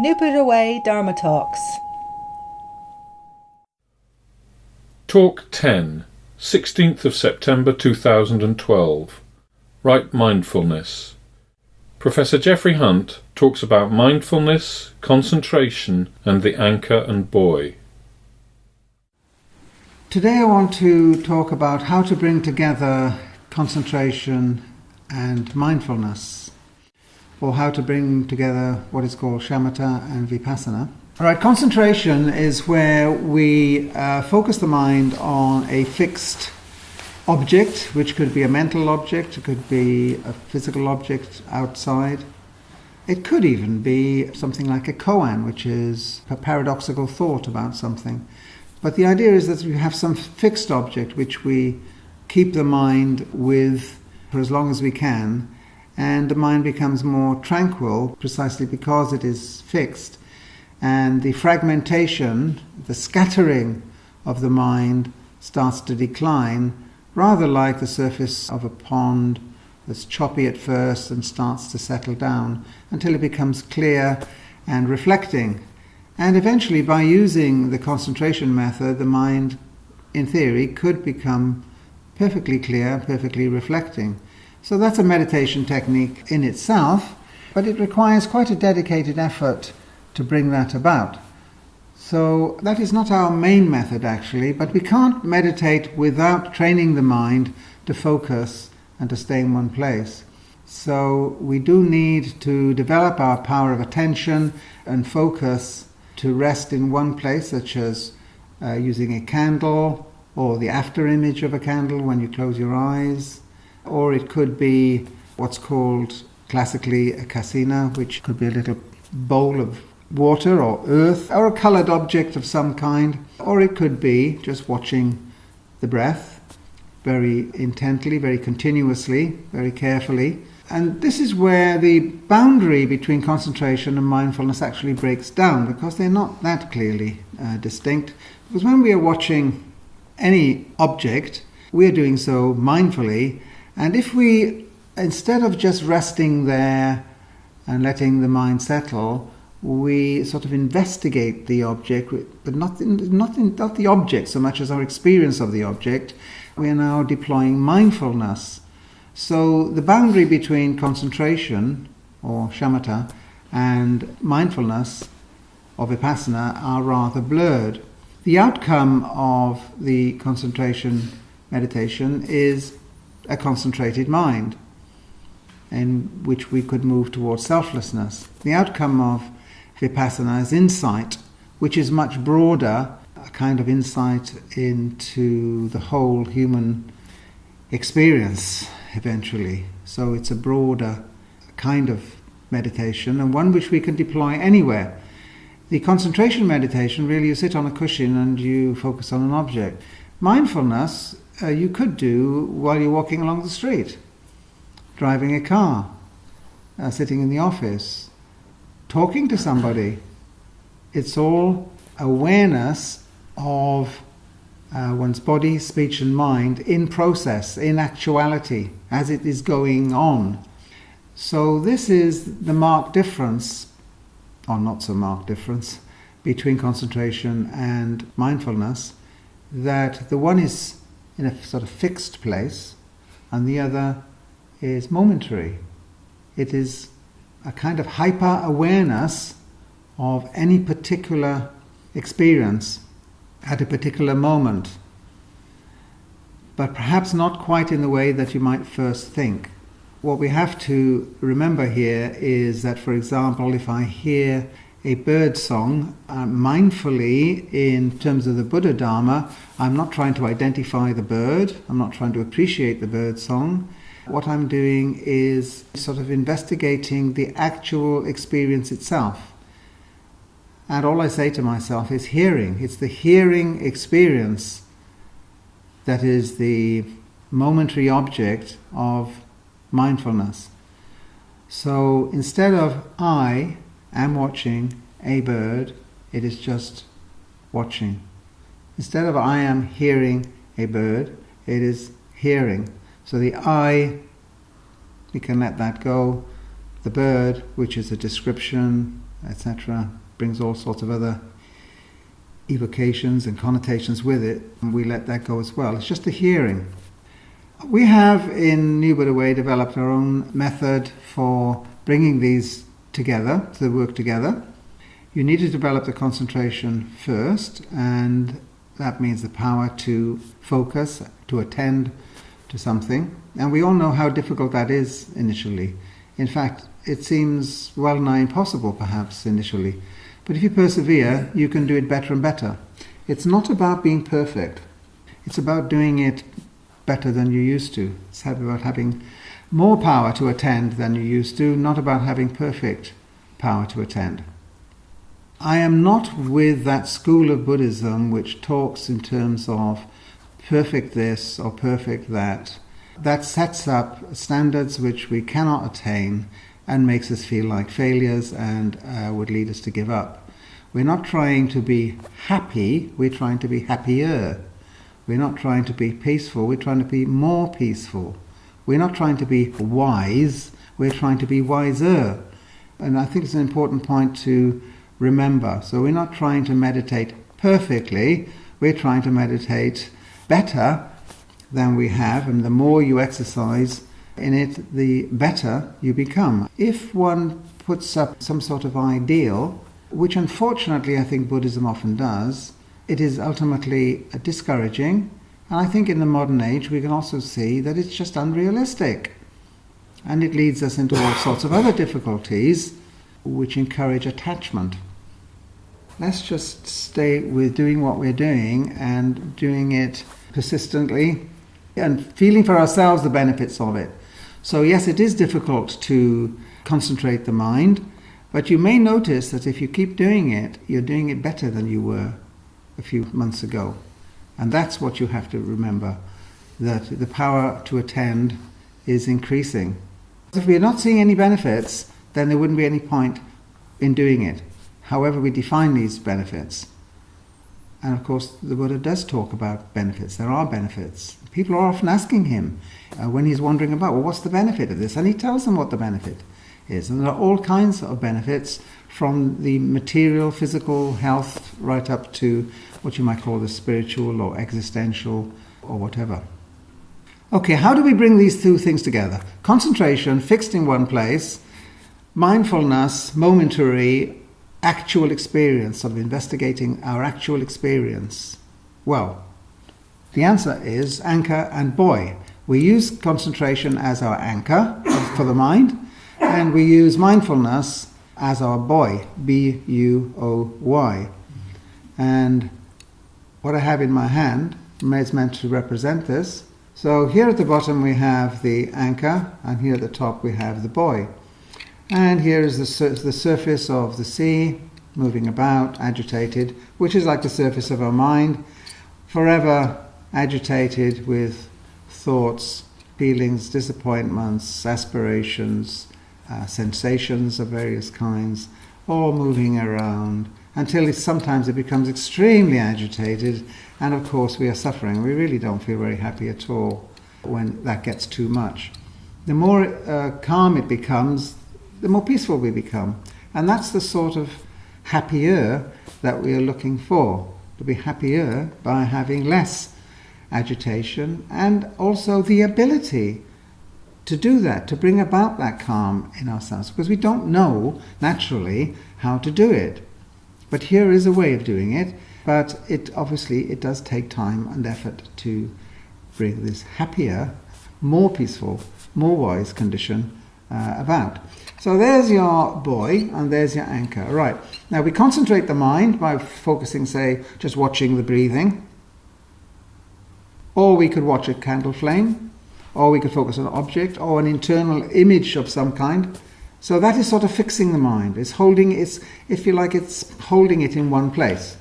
Nip It Away Dharma Talks. Talk 10, 16th of September 2012. Right Mindfulness. Professor Geoffrey Hunt talks about mindfulness, concentration, and the anchor and buoy. Today I want to talk about how to bring together concentration and mindfulness, or how to bring together what is called shamatha and vipassana. Alright, concentration is where we focus the mind on a fixed object, which could be a mental object, it could be a physical object outside. It could even be something like a koan, which is a paradoxical thought about something. But the idea is that we have some fixed object which we keep the mind with for as long as we can, and the mind becomes more tranquil precisely because it is fixed. And the fragmentation, the scattering of the mind starts to decline, rather like the surface of a pond that's choppy at first and starts to settle down until it becomes clear and reflecting. And eventually, by using the concentration method, the mind, in theory, could become perfectly clear, perfectly reflecting. So that's a meditation technique in itself, but it requires quite a dedicated effort to bring that about. So that is not our main method actually, but we can't meditate without training the mind to focus and to stay in one place. So we do need to develop our power of attention and focus to rest in one place, such as using a candle or the after image of a candle when you close your eyes. Or it could be what's called classically a kasina, which could be a little bowl of water or earth or a coloured object of some kind. Or it could be just watching the breath very intently, very continuously, very carefully. And this is where the boundary between concentration and mindfulness actually breaks down, because they're not that clearly distinct. Because when we are watching any object, we are doing so mindfully. And if we, instead of just resting there and letting the mind settle, we sort of investigate the object, but not the object so much as our experience of the object, we are now deploying mindfulness. So the boundary between concentration, or shamatha, and mindfulness, or vipassana, are rather blurred. The outcome of the concentration meditation is a concentrated mind, in which we could move towards selflessness. The outcome of vipassana is insight, which is much broader, a kind of insight into the whole human experience eventually. So it's a broader kind of meditation, and one which we can deploy anywhere. The concentration meditation, really you sit on a cushion and you focus on an object. Mindfulness you could do while you're walking along the street, driving a car, sitting in the office, talking to somebody. It's all awareness of one's body, speech and mind in process, in actuality, as it is going on. So this is the marked difference, or not so marked difference, between concentration and mindfulness, that the one is in a sort of fixed place and the other is momentary. It is a kind of hyper-awareness of any particular experience at a particular moment, but perhaps not quite in the way that you might first think. What we have to remember here is that, for example, if I hear a bird song, mindfully, in terms of the Buddha Dharma, I'm not trying to identify the bird, I'm not trying to appreciate the bird song. What I'm doing is sort of investigating the actual experience itself. And all I say to myself is hearing. It's the hearing experience that is the momentary object of mindfulness. So instead of I am watching a bird, it is just watching. Instead of I am hearing a bird, it is hearing. So the I, we can let that go. The bird, which is a description, etc. Brings all sorts of other evocations and connotations with it, and we let that go as well. It's just the hearing. We have in New Buddha Way developed our own method for bringing these together, to work together. You need to develop the concentration first, and that means the power to focus, to attend to something. And we all know how difficult that is initially. In fact, it seems well nigh impossible perhaps initially. But if you persevere, you can do it better and better. It's not about being perfect. It's about doing it better than you used to. It's about having more power to attend than you used to, not about having perfect power to attend. I am not with that school of Buddhism which talks in terms of perfect this or perfect that. That sets up standards which we cannot attain and makes us feel like failures and would lead us to give up. We're not trying to be happy, we're trying to be happier. We're not trying to be peaceful, we're trying to be more peaceful. We're not trying to be wise, we're trying to be wiser. And I think it's an important point to remember. So we're not trying to meditate perfectly, we're trying to meditate better than we have, and the more you exercise in it, the better you become. If one puts up some sort of ideal, which unfortunately I think Buddhism often does, it is ultimately discouraging. And I think in the modern age we can also see that it's just unrealistic. And it leads us into all sorts of other difficulties which encourage attachment. Let's just stay with doing what we're doing and doing it persistently and feeling for ourselves the benefits of it. So yes, it is difficult to concentrate the mind, but you may notice that if you keep doing it, you're doing it better than you were a few months ago. And that's what you have to remember, that the power to attend is increasing. If we're not seeing any benefits, then there wouldn't be any point in doing it, however we define these benefits. And of course, the Buddha does talk about benefits. There are benefits. People are often asking him when he's wondering about, well, what's the benefit of this? And he tells them what the benefit is. And there are all kinds of benefits, from the material, physical health, right up to what you might call the spiritual or existential or whatever. Okay, how do we bring these two things together? Concentration, fixed in one place, mindfulness, momentary, actual experience, sort of investigating our actual experience. Well, the answer is anchor and buoy. We use concentration as our anchor for the mind, and we use mindfulness as our buoy, B-U-O-Y. And what I have in my hand is meant to represent this. So here at the bottom we have the anchor, and here at the top we have the buoy. And here is the surface of the sea, moving about, agitated, which is like the surface of our mind, forever agitated with thoughts, feelings, disappointments, aspirations, sensations of various kinds, all moving around until sometimes it becomes extremely agitated, and of course we are suffering. We really don't feel very happy at all when that gets too much. The more calm it becomes, the more peaceful we become. And that's the sort of happier that we are looking for, to be happier by having less agitation, and also the ability to do that, to bring about that calm in ourselves, because we don't know naturally how to do it. But here is a way of doing it, but it does take time and effort to bring this happier, more peaceful, more wise condition about. So there's your buoy and there's your anchor. Right, now we concentrate the mind by focusing, say, just watching the breathing, or we could watch a candle flame, or we could focus on an object or an internal image of some kind. So that is sort of fixing the mind. It's holding it in one place.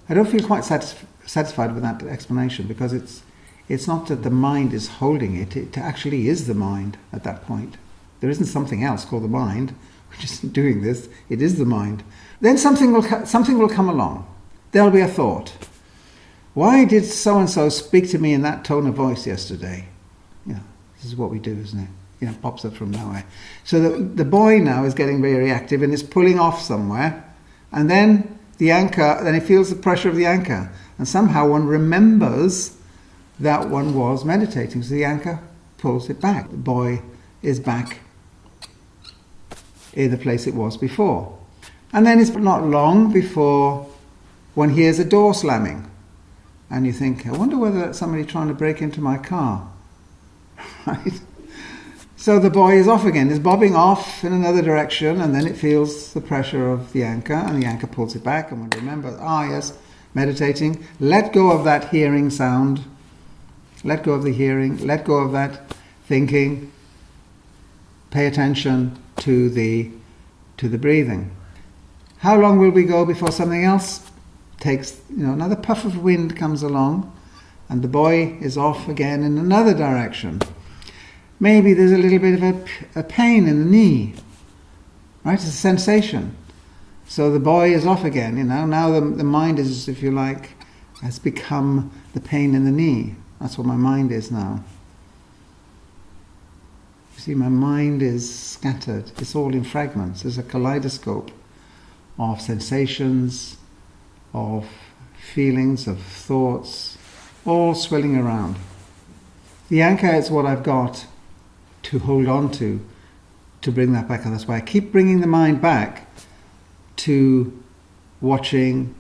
I don't feel quite satisfied with that explanation, because it's not that the mind is holding it. It actually is the mind at that point. There isn't something else called the mind which isn't doing this. It is the mind. Then something will come along. There'll be a thought. Why did so-and-so speak to me in that tone of voice yesterday? This is what we do, isn't it? pops up from nowhere. So the buoy now is getting very active and is pulling off somewhere, and then the anchor, then it feels the pressure of the anchor, and somehow one remembers that one was meditating, so the anchor pulls it back. The buoy is back in the place it was before. And then it's not long before one hears a door slamming, and you think, I wonder whether that's somebody trying to break into my car. Right? So the buoy is off again, is bobbing off in another direction, and then it feels the pressure of the anchor, and the anchor pulls it back, and one remembers, yes, meditating. Let go of that hearing sound. Let go of the hearing. Let go of that thinking. Pay attention to the breathing. How long will we go before something else takes, another puff of wind comes along, and the buoy is off again in another direction. Maybe there's a little bit of a pain in the knee, right? It's a sensation. So the buoy is off again, Now the mind is, if you like, has become the pain in the knee. That's what my mind is now. You see, my mind is scattered. It's all in fragments. There's a kaleidoscope of sensations, of feelings, of thoughts, all swirling around. The anchor is what I've got to hold on to bring that back. And that's why I keep bringing the mind back to watching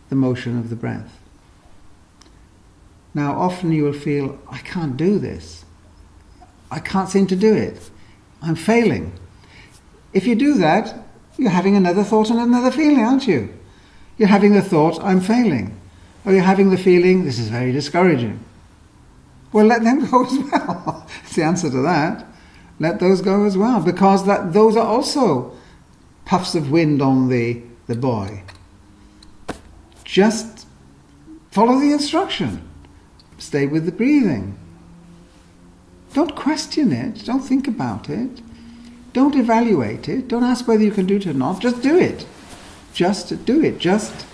the motion of the breath. Now, often you will feel, I can't do this. I can't seem to do it. I'm failing. If you do that, you're having another thought and another feeling, aren't you? You're having the thought, I'm failing. Or you're having the feeling, this is very discouraging. Well, let them go as well. That's the answer to that. Let those go as well, because those are also puffs of wind on the buoy. Just follow the instruction. Stay with the breathing. Don't question it. Don't think about it. Don't evaluate it. Don't ask whether you can do it or not. Just do it. Just do it. Just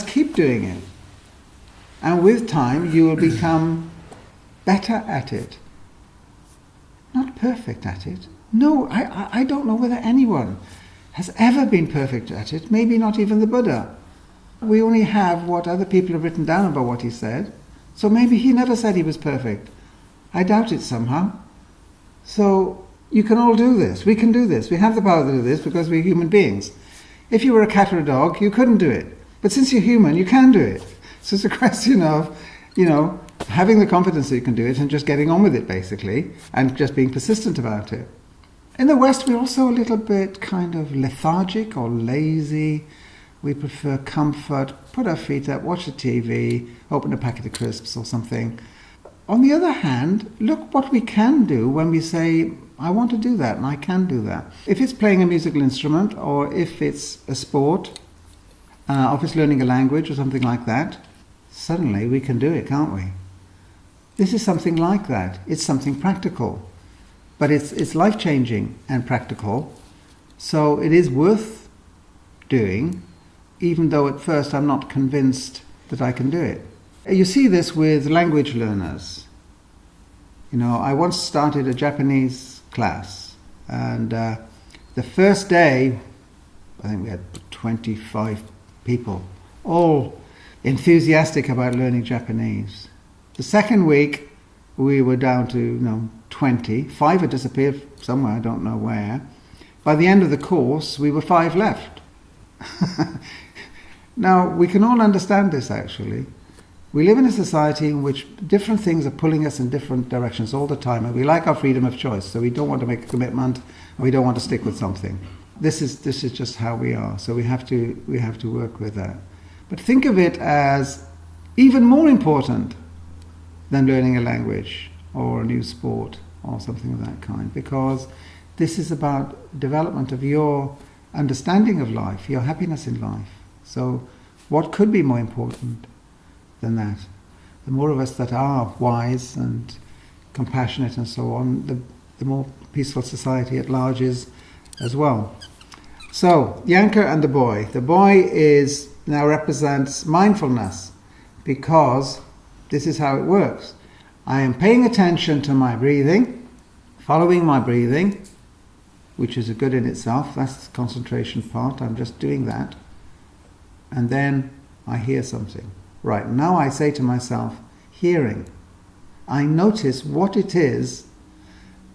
keep doing it. And with time, you will become better at it. Not perfect at it. No, I don't know whether anyone has ever been perfect at it. Maybe not even the Buddha. We only have what other people have written down about what he said. So maybe he never said he was perfect. I doubt it somehow. So you can all do this. We can do this. We have the power to do this because we're human beings. If you were a cat or a dog, you couldn't do it. But since you're human, you can do it. So it's a question of, having the confidence that you can do it and just getting on with it, basically, and just being persistent about it. In the West, we're also a little bit kind of lethargic or lazy. We prefer comfort, put our feet up, watch the TV, open a packet of crisps or something. On the other hand, look what we can do when we say, I want to do that and I can do that. If it's playing a musical instrument, or if it's a sport, or if it's learning a language or something like that, suddenly we can do it, can't we? This is something like that. It's something practical. But it's life-changing and practical. So it is worth doing, even though at first I'm not convinced that I can do it. You see this with language learners. I once started a Japanese class, and the first day, I think we had 25 people, all enthusiastic about learning Japanese. The second week, we were down to 20. 5 had disappeared somewhere, I don't know where. By the end of the course, we were 5 left. Now, we can all understand this, actually. We live in a society in which different things are pulling us in different directions all the time, and we like our freedom of choice, so we don't want to make a commitment, and we don't want to stick with something. This is just how we are, so we have to work with that. But think of it as even more important than learning a language or a new sport or something of that kind, because this is about development of your understanding of life, your happiness in life. So what could be more important than that? The more of us that are wise and compassionate and so on, the more peaceful society at large is as well. So, the anchor and the buoy. The buoy now represents mindfulness, because this is how it works. I am paying attention to my breathing, following my breathing, which is a good in itself. That's the concentration part. I'm just doing that. And then I hear something. Right, now I say to myself, hearing. I notice what it is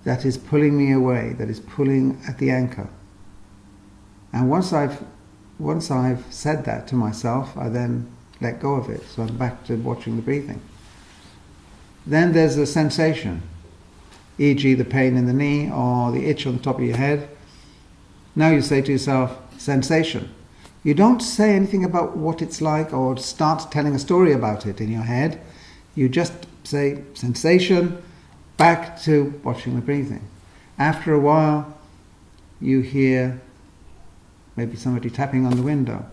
that is pulling me away, that is pulling at the anchor. And once I've said that to myself, I then let go of it. So I'm back to watching the breathing. Then there's a sensation, e.g. the pain in the knee or the itch on the top of your head. Now you say to yourself, sensation. You don't say anything about what it's like or start telling a story about it in your head. You just say sensation, back to watching the breathing. After a while, you hear maybe somebody tapping on the window.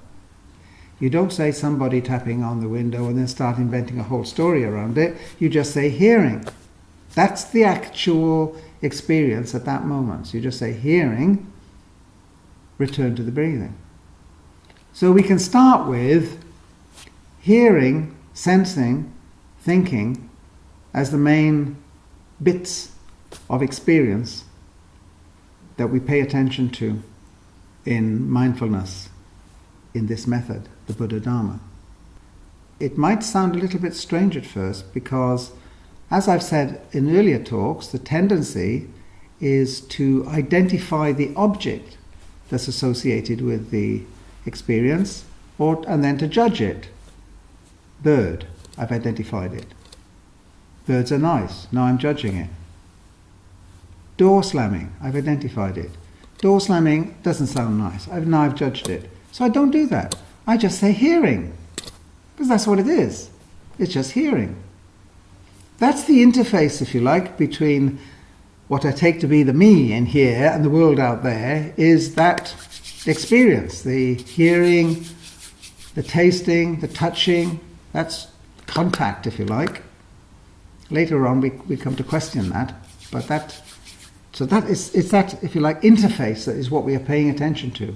You don't say somebody tapping on the window and then start inventing a whole story around it. You just say hearing. That's the actual experience at that moment. So you just say hearing, return to the breathing. So we can start with hearing, sensing, thinking as the main bits of experience that we pay attention to in mindfulness, in this method, the Buddha Dharma. It might sound a little bit strange at first because, as I've said in earlier talks, the tendency is to identify the object that's associated with the experience and then to judge it. Bird, I've identified it. Birds are nice, now I'm judging it. Door slamming, I've identified it. Door slamming doesn't sound nice, now I've judged it. So I don't do that. I just say hearing, because that's what it is. It's just hearing. That's the interface, if you like, between what I take to be the me in here and the world out there, is that experience, the hearing, the tasting, the touching. That's contact, if you like. Later on we come to question that, but it's that, if you like, interface that is what we are paying attention to.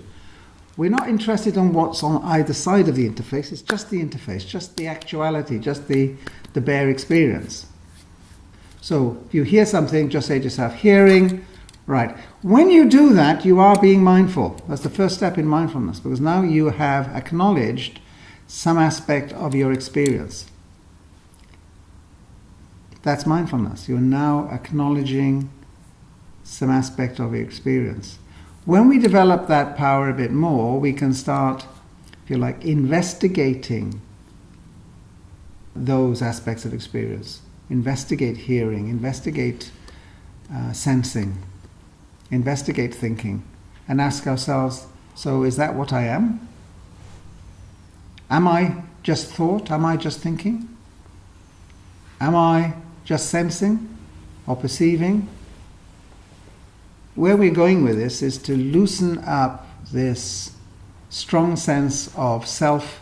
We're not interested in what's on either side of the interface. It's just the interface, just the actuality, just the bare experience. So if you hear something, just say to yourself, hearing. Right. When you do that, you are being mindful. That's the first step in mindfulness, because now you have acknowledged some aspect of your experience. That's mindfulness. You're now acknowledging some aspect of your experience. When we develop that power a bit more, we can start, if you like, investigating those aspects of experience. Investigate hearing, investigate sensing, investigate thinking, and ask ourselves, so is that what I am? Am I just thought? Am I just thinking? Am I just sensing or perceiving? Where we're going with this is to loosen up this strong sense of self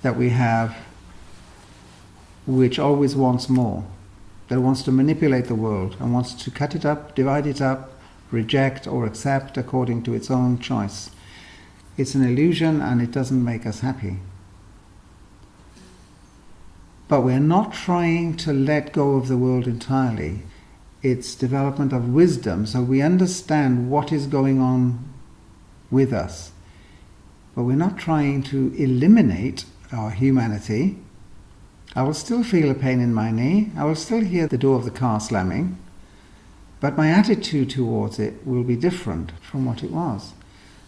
that we have, which always wants more, that wants to manipulate the world and wants to cut it up, divide it up, reject or accept according to its own choice. It's an illusion and it doesn't make us happy. But we're not trying to let go of the world entirely. It's development of wisdom, so we understand what is going on with us. But we're not trying to eliminate our humanity. I will still feel a pain in my knee. I will still hear the door of the car slamming. But my attitude towards it will be different from what it was.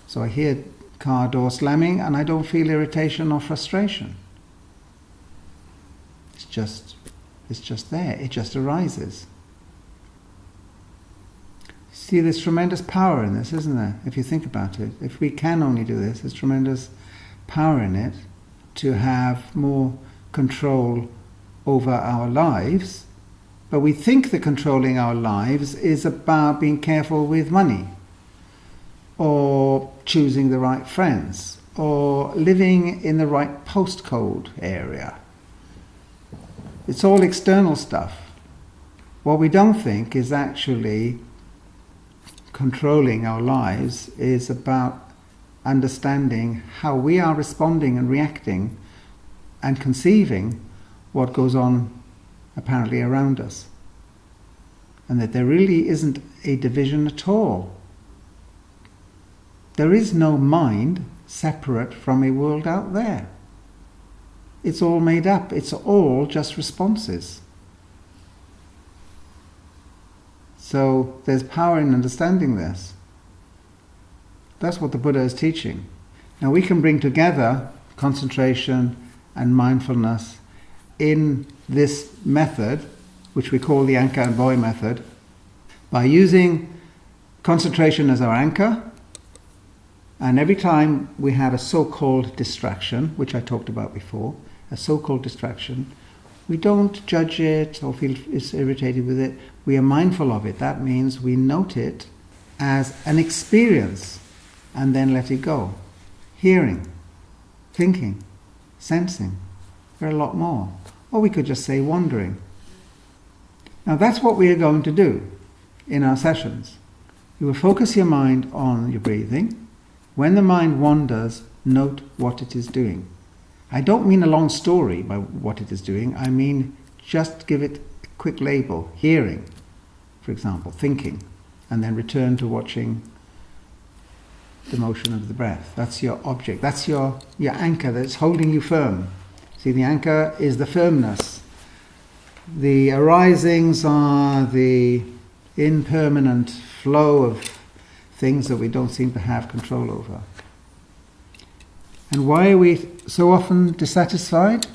So I hear car door slamming and I don't feel irritation or frustration. It's just there. It just arises. See, there's tremendous power in this, isn't there? If you think about it. If we can only do this, there's tremendous power in it to have more control over our lives. But we think that controlling our lives is about being careful with money, or choosing the right friends, or living in the right postcode area. It's all external stuff. What we don't think is actually controlling our lives is about understanding how we are responding and reacting and conceiving what goes on apparently around us. and that there really isn't a division at all. There is no mind separate from a world out there. It's all made up. It's all just responses. So there's power in understanding this. That's what the Buddha is teaching. Now we can bring together concentration and mindfulness in this method, which we call the anchor and buoy method, by using concentration as our anchor. And every time we have a so-called distraction, which I talked about before, a so-called distraction, we don't judge it or feel irritated with it. We are mindful of it. That means we note it as an experience and then let it go. Hearing, thinking, sensing. There are a lot more. Or we could just say wandering. Now that's what we are going to do in our sessions. You will focus your mind on your breathing. When the mind wanders, note what it is doing. I don't mean a long story by what it is doing. I mean just give it a quick label. Hearing, for example, thinking, and then return to watching the motion of the breath. That's your object. That's your anchor that's holding you firm. See, the anchor is the firmness. The arisings are the impermanent flow of things that we don't seem to have control over. And why are we so often dissatisfied?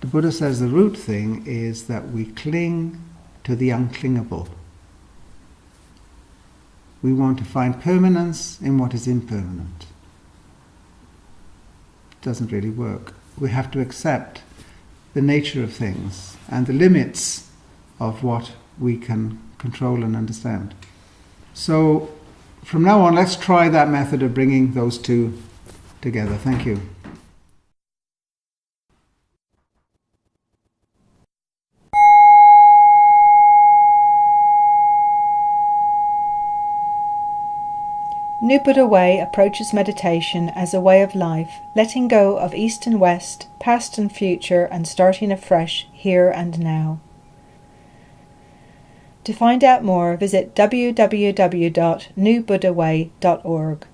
The Buddha says the root thing is that we cling to the unclingable. We want to find permanence in what is impermanent. It doesn't really work. We have to accept the nature of things and the limits of what we can control and understand. So from now on, let's try that method of bringing those two together. Thank you. New Buddha Way approaches meditation as a way of life, letting go of east and west, past and future, and starting afresh here and now. To find out more, visit www.newbuddhaway.org.